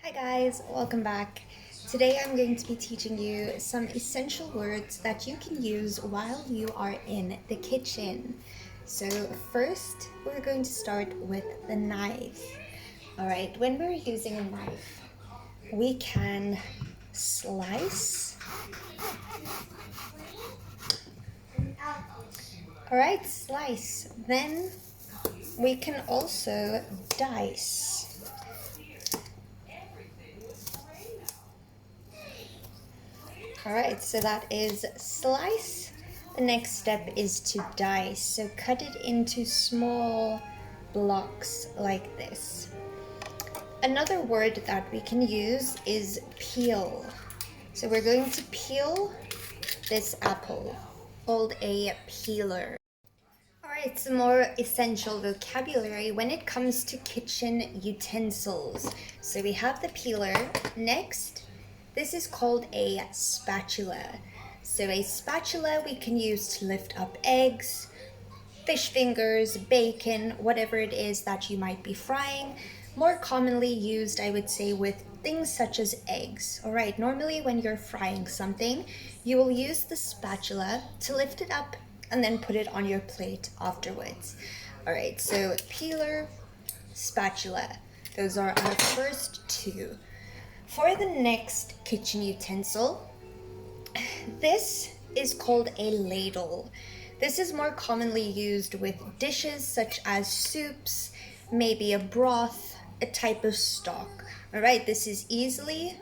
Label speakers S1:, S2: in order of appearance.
S1: Hi guys, welcome back. Today I'm going to be teaching you some essential words that you can use while you are in the kitchen. So first, we're going to start with the knife. All right, when we're using a knife, we can slice. All right, slice. Then we can also dice. All right, so that is slice. The next step is to dice. So cut it into small blocks like this. Another word that we can use is peel. So we're going to peel this apple, called a peeler. All right, some more essential vocabulary when it comes to kitchen utensils. So we have the peeler. Next, this is called a spatula. So a spatula we can use to lift up eggs, fish fingers, bacon, whatever it is that you might be frying. More commonly used, I would say, with things such as eggs. All right, normally when you're frying something, you will use the spatula to lift it up and then put it on your plate afterwards. All right, so peeler, spatula. Those are our first two. For the next kitchen utensil, this is called a ladle. This is more commonly used with dishes such as soups, maybe a broth, a type of stock. All right, this is easily